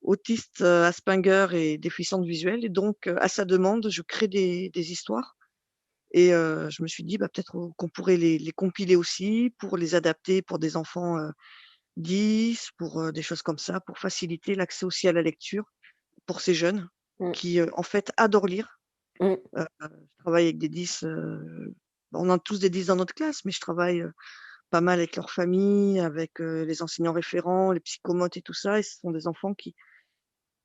autiste, Asperger et déficiente visuelle et donc à sa demande, je crée des histoires et je me suis dit: «Bah, peut-être, qu'on pourrait les compiler aussi pour les adapter pour des enfants, 10, pour, des choses comme ça, pour faciliter l'accès aussi à la lecture pour ces jeunes Mmh, qui, en fait, adorent lire». mmh, Je travaille avec des 10, on a tous des 10 dans notre classe, mais je travaille, pas mal avec leurs familles, avec, les enseignants référents, les psychomotes et tout ça et ce sont des enfants qui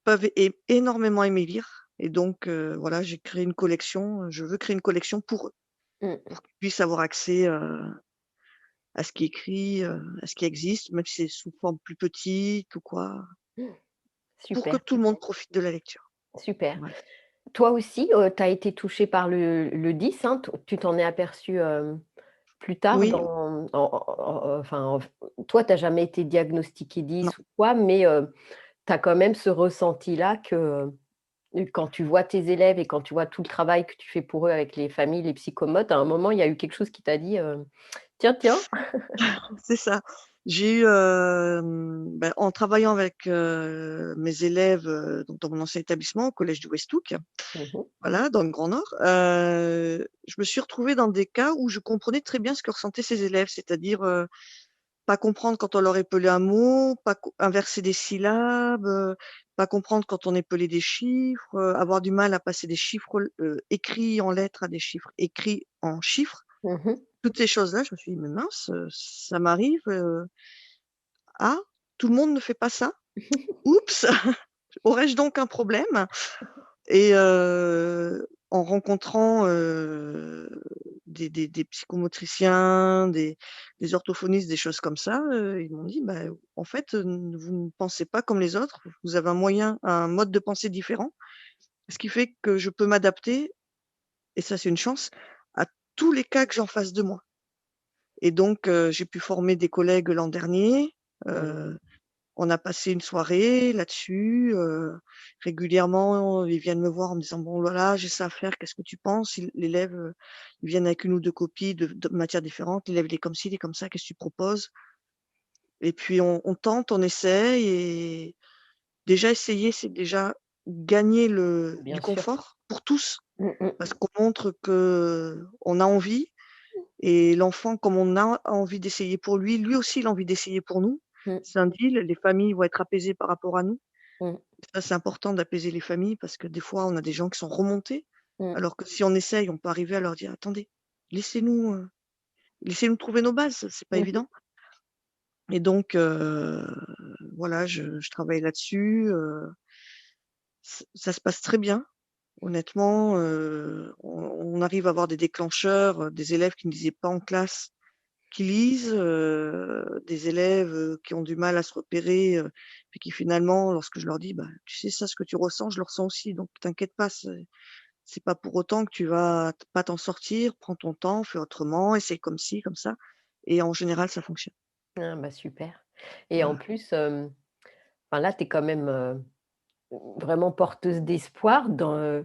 peuvent énormément aimer lire et donc voilà, j'ai créé une collection, je veux créer une collection pour eux, mmh. pour qu'ils puissent avoir accès, à ce qui est écrit, à ce qui existe, même si c'est sous forme plus petite ou quoi, pour que Super, tout le monde profite de la lecture. super. Voilà. Toi aussi, tu as été touchée par le 10, hein, tu t'en es aperçue, plus tard Oui, dans enfin, toi, tu as jamais été diagnostiquée non. 10 ou quoi, mais tu as quand même ce ressenti-là que, quand tu vois tes élèves et quand tu vois tout le travail que tu fais pour eux avec les familles, les psychomotes, à un moment, il y a eu quelque chose qui t'a dit, «Tiens, tiens». C'est ça. J'ai eu, bah, en travaillant avec, mes élèves, donc dans mon ancien établissement, au collège du Westhoek, Mmh mh. voilà, dans le Grand Nord, je me suis retrouvée dans des cas où je comprenais très bien ce que ressentaient ces élèves, c'est-à-dire, pas comprendre quand on leur épelait un mot, pas co inverser des syllabes, pas comprendre quand on épelait des chiffres, avoir du mal à passer des chiffres, écrits en lettres à des chiffres écrits en chiffres. Mmh. Toutes ces choses-là, je me suis dit: «Mais mince, ça m'arrive, ah, tout le monde ne fait pas ça? Oups! Aurais-je donc un problème?» et en rencontrant, des psychomotriciens, des orthophonistes, des choses comme ça, ils m'ont dit: «Bah, en fait, vous ne pensez pas comme les autres, vous avez un mode de pensée différent, ce qui fait que je peux m'adapter» et ça, c'est une chance, «à tous les cas que j'ai en face de moi» et donc j'ai pu former des collègues l'an dernier, Mmh. heu on a passé une soirée là-dessus, régulièrement, ils viennent me voir en me disant: «Bon voilà, j'ai ça à faire, qu'est-ce que tu penses?» L'élève, ils viennent avec une ou 2 copies de matières différentes. L'élève, il est comme ci, il est comme ça, qu'est-ce que tu proposes? Et puis on tente, on essaye et déjà essayer, c'est déjà gagner du Bien sûr. confort pour tous, Mmh mh. parce qu'on montre qu'on a envie et l'enfant, comme on a envie d'essayer pour lui, lui aussi, il a envie d'essayer pour nous. Mmh. C'est un deal, les familles vont être apaisées par rapport à nous. Mmh. Ça, c'est important d'apaiser les familles parce que des fois, on a des gens qui sont remontés, Mmh. alors que si on essaye, on peut arriver à leur dire: «Attendez, laissez-nous, laissez-nous trouver nos bases, c'est pas Mmh mh. évident» et donc voilà, je travaille là-dessus, ça se passe très bien. Honnêtement, on arrive à avoir des déclencheurs, des élèves qui ne lisaient pas en classe, qui lisent, des élèves, qui ont du mal à se repérer, puis qui finalement, lorsque je leur dis: «Bah, tu sais ça, ce que tu ressens, je le ressens aussi, donc t'inquiète pas, c'est pas pour autant que tu vas pas t'en sortir. Prends ton temps, fais autrement, essaye comme ci, comme ça» et en général, ça fonctionne. Ah bah, super et en Voilà. plus, enfin là, tu es quand même, vraiment porteuse d'espoir dans,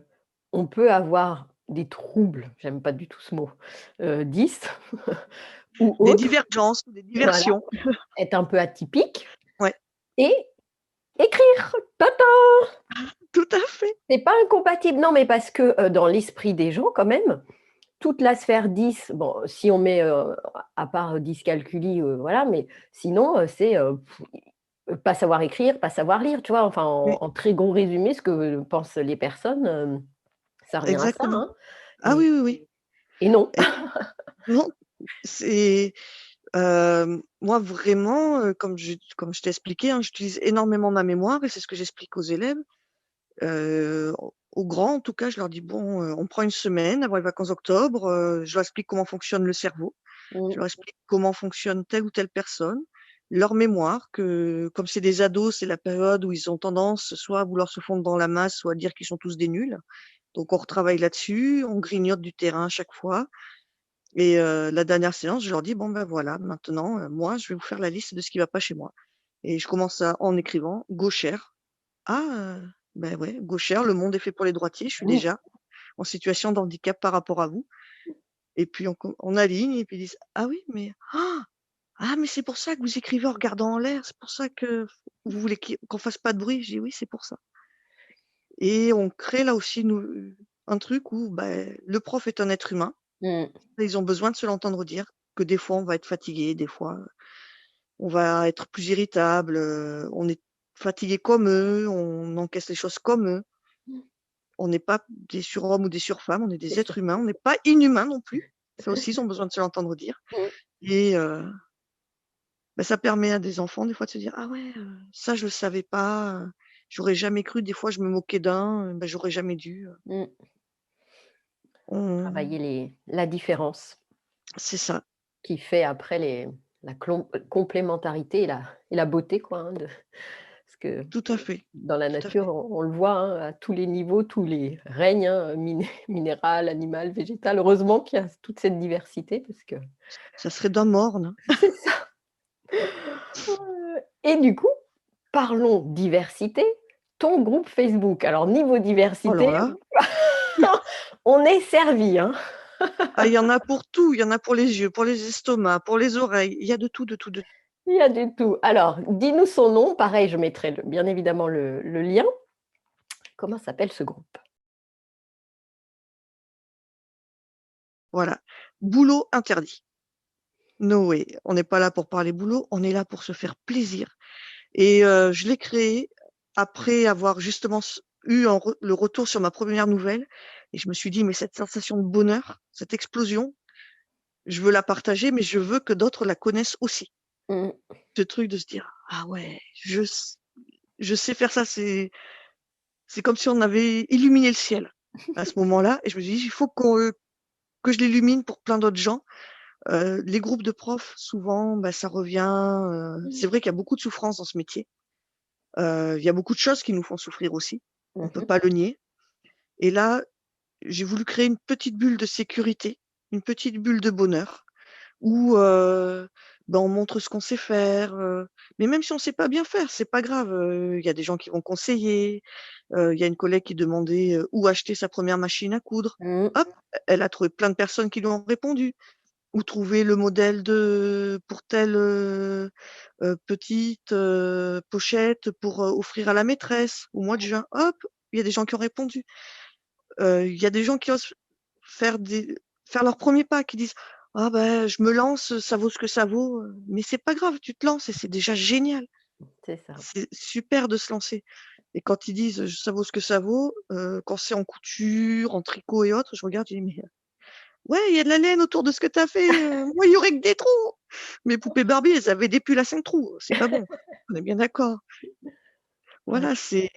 on peut avoir des troubles, j'aime pas du tout ce mot, 10 ou Des autres, divergences ou des voilà, diversions. être un peu atypique Ouais, et écrire. Tata! tout à fait. C'est pas incompatible, non, mais parce que, dans l'esprit des gens quand même, toute la sphère 10, bon, si on met, à part dyscalculie, voilà, mais sinon, c'est, pas savoir écrire, pas savoir lire, tu vois? Enfin, Oui, en très gros résumé, ce que pensent les personnes, ça revient à ça, exactement. hein Ah oui, oui, oui. et non. Et non, c'est, moi vraiment, comme je t'ai expliqué, hein, j'utilise énormément ma mémoire et c'est ce que j'explique aux élèves. Aux grands, en tout cas, je leur dis: «Bon, on prend une semaine avant les vacances d'octobre», je leur explique comment fonctionne le cerveau. Je Mmh, leur explique comment fonctionne telle ou telle personne, leur mémoire, que comme c'est des ados, c'est la période où ils ont tendance soit à vouloir se fondre dans la masse, soit à dire qu'ils sont tous des nuls. Donc on retravaille là-dessus, on grignote du terrain à chaque fois et la dernière séance, je leur dis: «Bon, ben, voilà, maintenant, moi, je vais vous faire la liste de ce qui va pas chez moi» et je commence à en écrivant: «Gauchère». «Ah, bah, ouais, gauchère, le monde est fait pour les droitiers, je suis mmh, déjà en situation de handicap par rapport à vous» et puis on aligne et puis ils disent: «Ah oui, mais ah mais c'est pour ça que vous écrivez en regardant en l'air, c'est pour ça que vous voulez qu'on fasse pas de bruit?» Je dis: «Oui, c'est pour ça» et on crée là aussi nous un truc où, le prof est un être humain. mmh, Ils ont besoin de se l'entendre dire que des fois on va être fatigué, des fois, on va être plus irritable, on est fatigué comme eux, on encaisse les choses comme eux. On n'est pas des surhommes ou des surfemmes, on est c'est des ça. êtres humains, on n'est pas inhumains non plus. Ça aussi, ils ont besoin de se l'entendre dire Mmh, et ça permet à des enfants des fois de se dire: «Ah ouais, ça je le savais pas, j'aurais jamais cru». Des fois je me moquais d'un, j'aurais jamais dû, mmh. on Travailler la différence c'est ça, qui fait après la complémentarité et la beauté quoi, hein, de parce que tout à fait, dans la tout à nature, fait. on le voit, hein, à tous les niveaux, tous les règnes, hein, minéral, animal, végétal. Heureusement qu'il y a toute cette diversité parce que Ça serait d'un morne. c'est ça. Et du coup, parlons diversité, ton groupe Facebook. Alors niveau Alors diversité, là, on est servi, hein. ah il y en a pour tout, il y en a pour les yeux, pour les estomacs, pour les oreilles, il y a de tout, de tout, de tout. Il y a du tout. Alors, dis-nous son nom. Pareil, je mettrai bien évidemment le lien. Comment s'appelle ce groupe? Voilà. Boulot interdit. No way. On n'est pas là pour parler boulot, on est là pour se faire plaisir. Et je l'ai créé après avoir justement eu le retour sur ma première nouvelle et je me suis dit: «Mais cette sensation de bonheur, cette explosion, je veux la partager, mais je veux que d'autres la connaissent aussi». Mmh. Ce truc de se dire: «Ah ouais, je sais faire ça», c'est comme si on avait illuminé le ciel à ce moment-là et je me suis dit: «Il faut que je l'illumine pour plein d'autres gens». Les groupes de profs souvent, ça revient, c'est vrai qu'il y a beaucoup de souffrance dans ce métier. Il y a beaucoup de choses qui nous font souffrir aussi, on Mmh peut mh. pas le nier et là, j'ai voulu créer une petite bulle de sécurité, une petite bulle de bonheur où, on montre ce qu'on sait faire, mais même si on sait pas bien faire, c'est pas grave, il y a des gens qui vont conseiller. Il y a une collègue qui demandait, où acheter sa première machine à coudre. Mmh. Hop, elle a trouvé plein de personnes qui lui ont répondu. Ou trouver le modèle pour telle, petite, pochette pour, offrir à la maîtresse au mois de juin. Hop, il y a des gens qui ont répondu. Il y a des gens qui osent faire des faire leurs premiers pas, qui disent: «Ah ben, je me lance, ça vaut ce que ça vaut», mais c'est pas grave, tu te lances et c'est déjà génial. C'est ça. C'est super de se lancer et quand ils disent: «Ça vaut ce que ça vaut», quand c'est en couture, en tricot et autres, je regarde, je dis: «Mais ouais, il y a de la laine autour de ce que tu as fait, moi il y aurait que des trous». Mes poupées Barbie, elles avaient des pulls à 5 trous, c'est pas bon. On est bien d'accord. Ouais. Voilà, c'est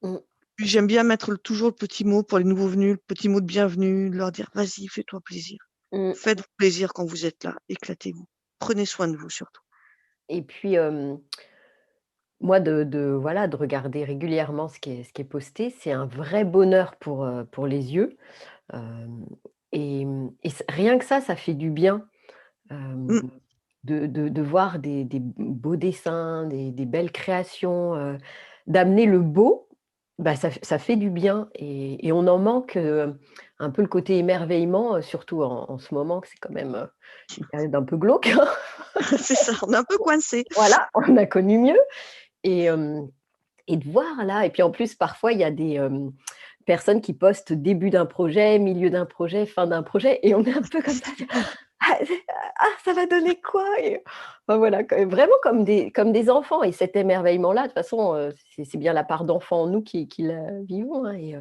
Mmh. puis j'aime bien mettre toujours le petit mot pour les nouveaux venus, le petit mot de bienvenue, de leur dire: «Vas-y, fais-toi plaisir. Mmh. Faites-vous plaisir quand vous êtes là, éclatez-vous. Prenez soin de vous surtout». Et puis, moi de regarder régulièrement ce qui est posté, c'est un vrai bonheur pour les yeux, hem et rien que ça fait du bien. Hem, Mmh. de voir des beaux dessins, des belles créations, d'amener le beau, bah, ça fait du bien et on en manque, un peu le côté émerveillement, surtout en ce moment que c'est quand même, une période un peu glauque, hein. C'est ça, on est un peu coincés. Voilà, on a connu mieux et et de voir là et puis en plus parfois il y a des, personnes qui postent début d'un projet, milieu d'un projet, fin d'un projet et on est un peu comme ça: «Ah ça va donner quoi?» et enfin voilà, vraiment comme des enfants et cet émerveillement-là, de toute façon, c'est bien la part d'enfant en nous qui la vivons, hein et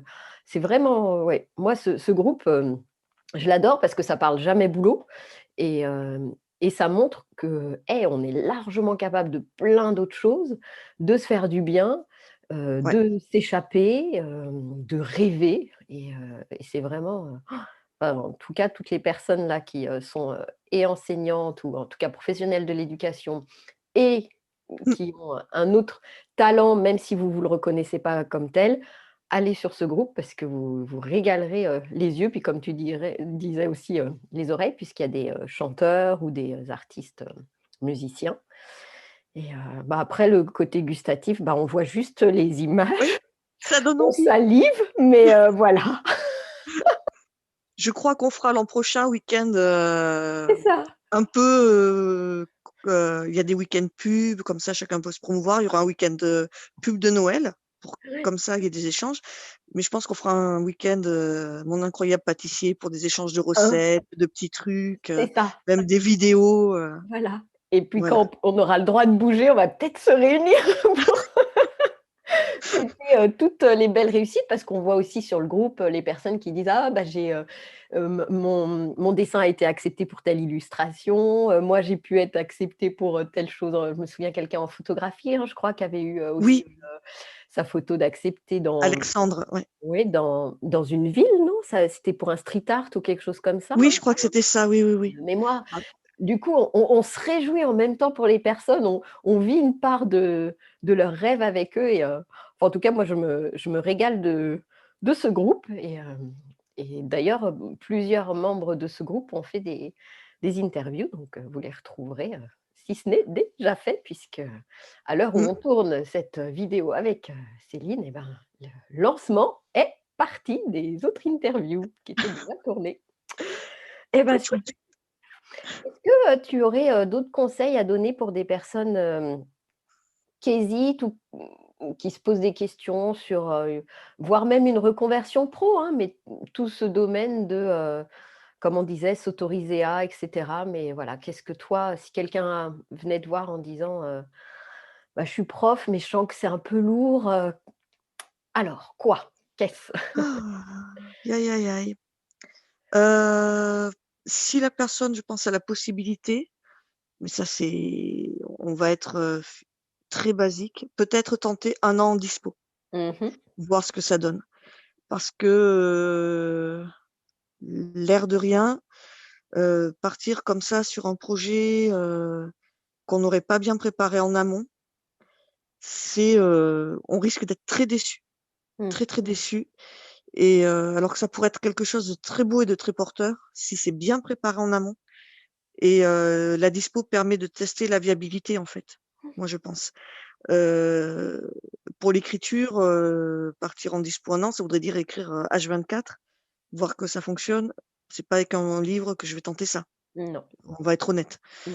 c'est vraiment, ouais, moi ce groupe, je l'adore parce que ça parle jamais boulot et ça montre que, hey, on est largement capable de plein d'autres choses, de se faire du bien, Ouais. de s'échapper, de rêver et c'est vraiment, enfin, en tout cas, toutes les personnes là qui, sont, et enseignantes ou en tout cas professionnelles de l'éducation et Mmh. qui ont un autre talent, même si vous le reconnaissez pas comme tel, allez sur ce groupe parce que vous vous régalerez, les yeux, puis comme tu disais aussi, les oreilles puisqu'il y a des, chanteurs ou des, artistes, musiciens et bah, après le côté gustatif, bah, on voit juste les Oui, images, ça donne on envie. salive, mais voilà. Je crois qu'on fera l'an prochain un week-end, C'est ça. un peu, il y a des week-ends pubs, comme ça chacun peut se promouvoir. Il y aura un week-end, pub de Noël pour comme ça il y a des échanges. Mais je pense qu'on fera un week-end, Mon incroyable pâtissier pour des échanges de Hein, recettes, de petits trucs, c'est ça. même des vidéos, Voilà et puis voilà. quand on aura le droit de bouger, on va peut-être se réunir pour fêter, toutes, les belles réussites parce qu'on voit aussi sur le groupe, les personnes qui disent: «Ah bah j'ai, mon dessin a été accepté pour telle illustration, moi j'ai pu être acceptée pour, telle chose», je me souviens quelqu'un en photographie, hein, je crois, qui avait eu, aussi, Oui, sa photo d'acceptée dans Alexandre, ouais. oui, dans une ville, non? Ça c'était pour un street art ou quelque chose comme ça, Oui, hein? je crois que c'était ça, oui, oui, oui. De mémoire. Ah, Du coup, on se réjouit en même temps pour les personnes, on vit une part de leur rêve avec eux et enfin, en tout cas, moi, je me régale de ce groupe et d'ailleurs, plusieurs membres de ce groupe ont fait des interviews, donc vous les retrouverez, si ce n'est déjà fait puisque à l'heure où mmh. on tourne cette vidéo avec, Céline et ben, le lancement est parti des autres interviews qui étaient déjà tournées. Et ben, Chouette, chouette. est-ce que, tu aurais, d'autres conseils à donner pour des personnes, qui hésitent ou qui se posent des questions sur, voire même une reconversion pro, hein, mais tout ce domaine de, comme on disait, s'autoriser à et cetera. Mais voilà, qu'est-ce que toi, si quelqu'un venait te voir en disant, «Bah, je suis prof, mais je sens que c'est un peu lourd», alors quoi? Qu'est-ce? Ah! Aïe, aïe, aïe. Heu, Si la personne, je pense, a la possibilité, mais ça c'est on va être, très basique, peut-être tenter 1 an en dispo, Mmh mh. voir ce que ça donne. Parce que, l'air de rien, partir comme ça sur un projet, qu'on n'aurait pas bien préparé en amont, on risque d'être très déçu, Mmh. très, très déçu et alors que ça pourrait être quelque chose de très beau et de très porteur, si c'est bien préparé en amont et la dispo permet de tester la viabilité, en fait, moi je pense. Heu, pour l'écriture, partir en dispo 1 an, ça voudrait dire écrire, H24, voir que ça fonctionne. C'est pas avec un livre que je vais tenter ça. Non. On va être honnête. Mmh.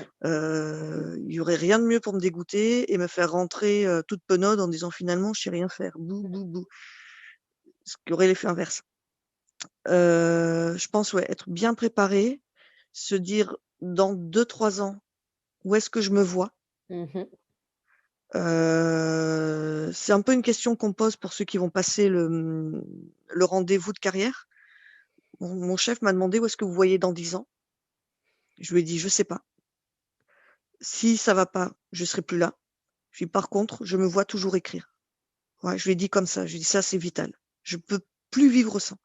Il y aurait rien de mieux pour me dégoûter et me faire rentrer, toute penaude en disant: «Finalement, je sais rien faire. Bouh, bouh, bouh». Ce qui aurait l'effet inverse. Je pense, ouais, être bien préparé, se dire dans 2-3 ans, où est-ce que je me vois? Mmh mh. C'est un peu une question qu'on pose pour ceux qui vont passer le rendez-vous de carrière. Mon chef m'a demandé: «Où est-ce que vous voyez dans 10 ans?» Je lui ai dit: «Je sais pas. Si ça va pas, je serai plus là». Je lui ai dit: «Par contre, je me vois toujours écrire». Ouais, je lui ai dit comme ça, je lui ai dit: «Ça, c'est vital. Je peux plus vivre sans.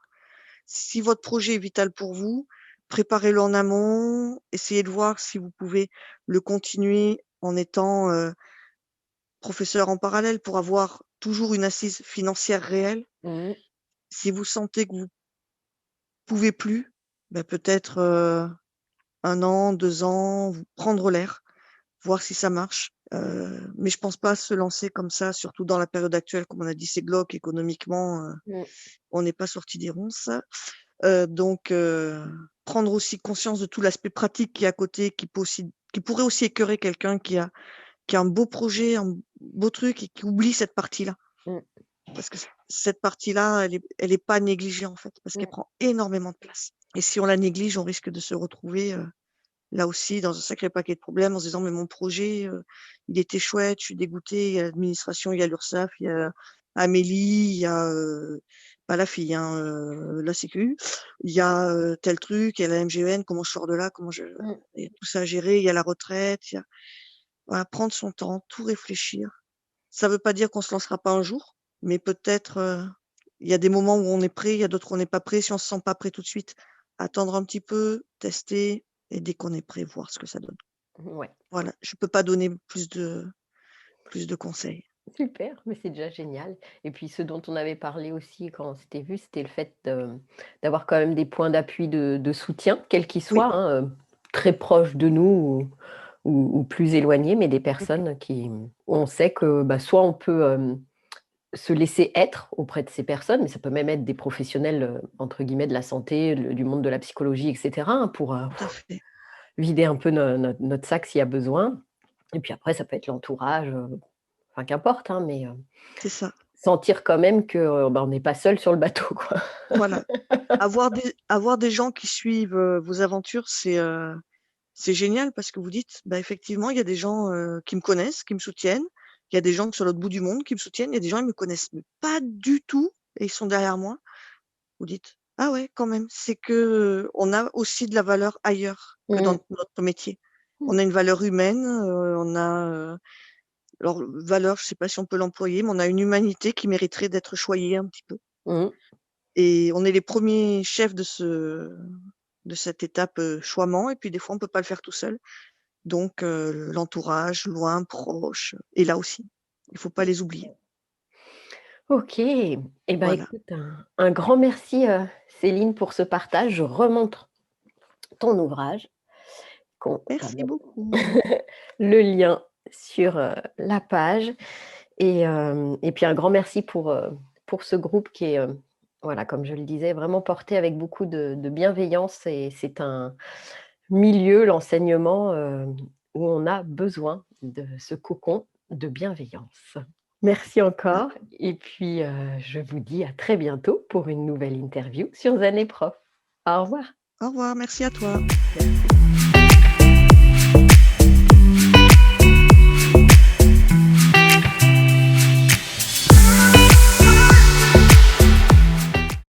Si votre projet est vital pour vous, préparez-le en amont, essayez de voir si vous pouvez le continuer en étant, professeur en parallèle pour avoir toujours une assise financière réelle. Mmh. Si vous sentez que vous pouvez plus, bah, peut-être, 1 an, 2 ans, vous prendre l'air». voir si ça marche. Mais je pense pas se lancer comme ça, surtout dans la période actuelle, comme on a dit, c'est glauque économiquement, Mmh. on n'est pas sorti des ronces. Donc, prendre aussi conscience de tout l'aspect pratique qui est à côté, qui pourrait aussi écœurer quelqu'un qui a un beau projet, un beau truc et qui oublie cette partie-là. Mmh. Parce que cette partie-là, elle est pas négligée en fait, parce qu'elle Mmh. prend énormément de place. Et si on la néglige, on risque de se retrouver là aussi dans un sacré paquet de problèmes en se disant mais mon projet, il était chouette, je suis dégoûtée, il y a l'administration, il y a l'URSSAF, il y a Amélie, il y a pas la fille, hein, la Sécu, il y a tel truc, il y a la MGN, comment je sors de là, Mmh. il y a tout ça à gérer, il y a la retraite, il y a voilà, prendre son temps, tout réfléchir. Ça veut pas dire qu'on se lancera pas un jour, mais peut-être, il y a des moments où on est prêt, il y a d'autres où on n'est pas prêt. Si on se sent pas prêt tout de suite, attendre un petit peu, tester et dès qu'on est prêt, voir ce que ça donne. Ouais, Voilà, je peux pas donner plus de conseils. super, mais c'est déjà génial et puis ce dont on avait parlé aussi quand on s'était vu, c'était le fait d'avoir quand même des points d'appui de soutien, quels qu'ils Oui, soient, hein, très proches de nous ou plus éloignés, mais des mmh, personnes où on sait que, bah, soit on peut, se laisser être auprès de ces personnes, mais ça peut même être des professionnels, entre guillemets «de la santé», du monde de la psychologie et cetera, hein, pour, tout à fait, vider un peu notre sac s'il y a besoin et puis après ça peut être l'entourage, enfin qu'importe, hein, mais, c'est ça. sentir quand même que, bah, on n'est pas seul sur le bateau, quoi. Voilà, avoir des gens qui suivent, vos aventures, c'est génial parce que vous dites: «Bah, effectivement, il y a des gens, qui me connaissent, qui me soutiennent. Il y a des gens sur l'autre bout du monde qui me soutiennent. Il y a des gens, ils me connaissent mais pas du tout et ils sont derrière moi». Vous dites: «Ah ouais, quand même». C'est que, on a aussi de la valeur ailleurs que Mmh. dans notre métier. Mmh. On a une valeur humaine, on a, alors valeur, je sais pas si on peut l'employer, mais on a une humanité qui mériterait d'être choyée un petit peu Mmh. et on est les premiers chefs de cette étape, choiement et puis des fois on peut pas le faire tout seul. Donc l'entourage, loin, proche est là aussi. Il faut pas les oublier. OK et ben, Voilà. écoute, un grand merci, Céline pour ce partage. Je remonte ton ouvrage, qu'on Merci pardon, beaucoup. le lien sur, la page et puis un grand merci pour ce groupe qui est, voilà, comme je le disais, vraiment porté avec beaucoup de bienveillance et c'est un milieu, l'enseignement, où on a besoin de ce cocon de bienveillance. Merci Ah, encore et puis, je vous dis à très bientôt pour une nouvelle interview sur Zen et Prof. Au revoir. au revoir, merci à toi. Merci.